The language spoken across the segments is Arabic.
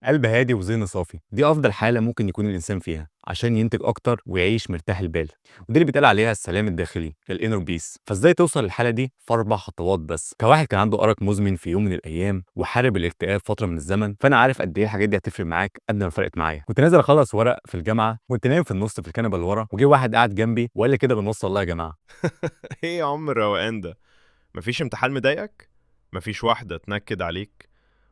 قلب هادي وذهن صافي، دي افضل حاله ممكن يكون الانسان فيها عشان ينتج اكتر ويعيش مرتاح البال. ودي اللي بيتقال عليها السلام الداخلي، الانر بيس. فازاي توصل للحاله دي؟ في 4 خطوات بس. كواحد كان عنده ارق مزمن في يوم من الايام وحارب الاكتئاب فتره من الزمن، فانا عارف قد ايه الحاجات دي هتفرق معاك قد ما فرقت معايا. كنت نازل اخلص ورق في الجامعه، كنت نايم في النص في الكنبه اللي ورا، وجه واحد قاعد جنبي وقال لي كده بالنص: والله يا جماعه. ايه يا عم الروقان ده؟ مفيش امتحان مضايقك؟ مفيش واحدة تنكد عليك؟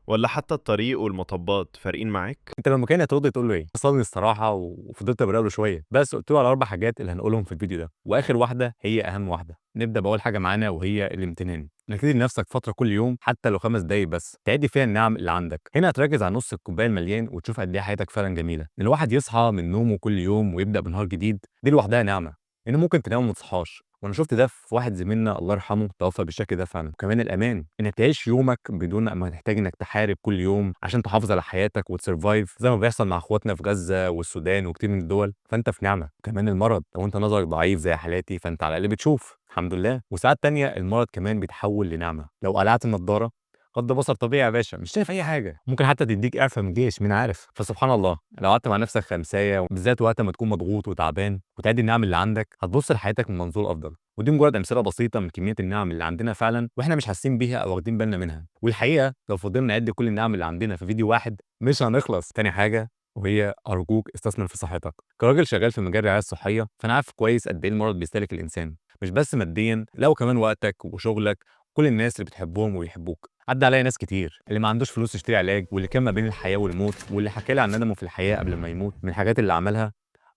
ولا حتى الطريق والمطبات فارقين معاك؟ انت لو مكاني هترد تقول له ايه؟ وصلني الصراحه وفضلت براقبه شويه، بس قلت له على 4 حاجات اللي هنقولهم في الفيديو ده، واخر واحده هي اهم واحده. نبدا باول حاجه معانا وهي الامتنان. انك تدي لنفسك فتره كل يوم حتى لو 5 دقايق بس تعدي فيها النعم اللي عندك. هنا هتركز على نص الكوبايه المليان وتشوف قد ايه حياتك فعلا جميله. ان الواحد يصحى من نومه كل يوم ويبدا بنهار جديد، دي لوحدها نعمه. ان ممكن تنام وما تصحاش، وانا شفت ده في واحد زميلنا الله يرحمه توفى بالشكل ده فعلا. وكمان الامان، انك تعيش يومك بدون ما تحتاج انك تحارب كل يوم عشان تحافظ على حياتك وتسرفايف زي ما بيحصل مع اخواتنا في غزه والسودان وكتير من الدول، فانت في نعمه. وكمان المرض، لو انت نظرك ضعيف زي حالاتي فانت على الاقل بتشوف الحمد لله. وساعات تانية المرض كمان بيتحول لنعمه. لو قلعت النضاره، غض بصر طبيعي يا باشا، مش شايف اي حاجه، ممكن حتى تديك اعفاء من الجيش، مين عارف. فسبحان الله، لو قعدت مع نفسك خمسايه بالذات وقت ما تكون مضغوط وتعبان وتعدي النعم اللي عندك، هتبص لحياتك من منظور افضل. ودي مجرد امثله بسيطه من كميه النعم اللي عندنا فعلا واحنا مش حاسين بيها او واخدين بالنا منها. والحقيقه لو فضلنا نعد كل النعم اللي عندنا في فيديو واحد مش هنخلص. تاني حاجه وهي ارجوك استثمر في صحتك. كراجل شغال في مجال الرعايه الصحيه فانا عارف كويس قد ايه المرض بيستهلك الانسان، مش بس ماديا، لا وكمان وقتك وشغلك، كل الناس اللي بتحبهم ويحبوك. عدى عليا ناس كتير اللي ما عندوش فلوس يشتري علاج، واللي كان ما بين الحياه والموت، واللي حكى لي عن ندمه في الحياه قبل ما يموت من الحاجات اللي عملها،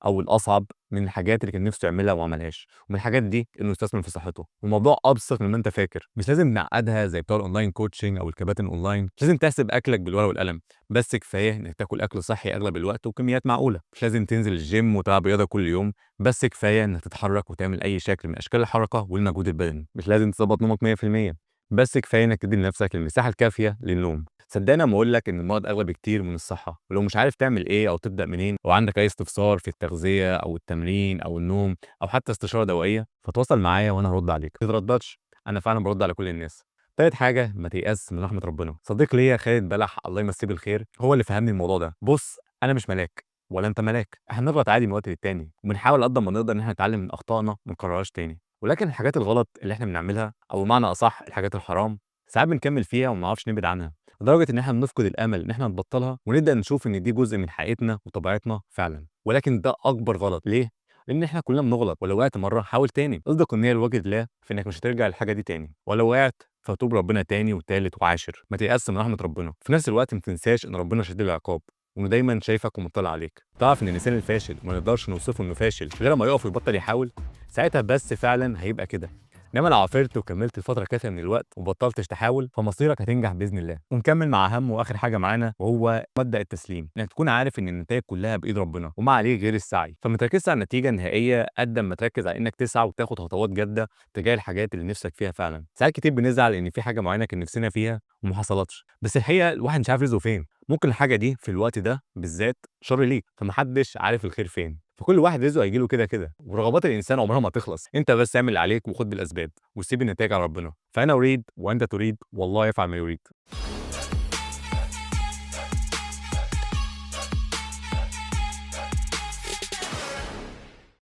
او الاصعب من الحاجات اللي كان نفسه يعملها وما عملهاش. ومن الحاجات دي انه يستثمر في صحته. والموضوع ابسط مما انت فاكر، مش لازم نعقدها زي بتوع الاونلاين كوتشنج او الكباتن اونلاين. مش لازم تحسب اكلك بالورقه والقلم، بس كفايه انك تاكل اكل صحي اغلب الوقت وكميات معقوله. مش لازم تنزل الجيم وتلعب رياضه كل يوم، بس كفايه انك تتحرك وتعمل اي شكل من اشكال الحركه والمجهود البدني. مش لازم تظبط نومك 100%، بس كفايه انك تدي لنفسك المساحه الكافيه للنوم. صدقني لما اقول لك ان المرض اغلى بكتير من الصحه. ولو مش عارف تعمل ايه او تبدا منين، او عندك اي استفسار في التغذيه او التمرين او النوم او حتى استشاره دوائيه، فتواصل معايا وانا هرد عليك. ما تترددش، انا فعلا برد على كل الناس. تالت حاجه، ما تيأس من رحمه ربنا. صديق ليا خالد بلح الله يمسيه بالخير هو اللي فهمني الموضوع ده. بص، انا مش ملاك ولا انت ملاك، احنا بنغلط عادي من وقت للتاني، وبنحاول قد ما نقدر ان احنا نتعلم من اخطائنا ما نكررهاش تاني. ولكن الحاجات الغلط اللي احنا بنعملها، او بمعنى اصح الحاجات الحرام، ساعات بنكمل فيها وما نعرفش نبعد عنها، لدرجه ان احنا بنفقد الامل ان احنا نبطلها ونبدا نشوف ان دي جزء من حقيقتنا وطبيعتنا فعلا. ولكن ده اكبر غلط. ليه؟ لان احنا كلنا بنغلط، ولو وقعت مره حاول تاني. اصدق النيه لوجه الله في انك مش هترجع للحاجه دي تاني، ولو وقعت فتوب ربنا تاني وتالت وعاشر. ما تيأس من رحمه ربنا. في نفس الوقت ما تنساش ان ربنا شديد العقاب، وانه دايما شايفك ومطلع عليك. تعرف ان الانسان الفاشل ما نقدرش نوصفه انه فاشل غير ما يقف ويبطل يحاول، ساعتها بس فعلا هيبقى كده. انما لو عافرت وكملت الفتره كافيه من الوقت وبطلتش تحاول، فمصيرك هتنجح باذن الله. ونكمل مع اهم واخر حاجه معانا وهو مبدا التسليم. انك تكون عارف ان النتائج كلها بايد ربنا وما عليه غير السعي. فما تركزش على النتيجه النهائيه قد ما تركز على انك تسعى وتاخد خطوات جاده تجاه الحاجات اللي نفسك فيها فعلا. ساعات كتير بنزعل ان في حاجه معينه كان نفسنا فيها وما حصلتش، بس الحقيقه الواحد مش عارف رزقه فين. ممكن الحاجه دي في الوقت ده بالذات شر ليك، فمحدش عارف الخير فين. فكل واحد رزقه هيجي له كده كده، ورغبات الانسان عمرها ما تخلص. انت بس اعمل اللي عليك وخد بالاسباب وسيب النتائج على ربنا. فانا اريد وانت تريد والله يفعل ما يريد.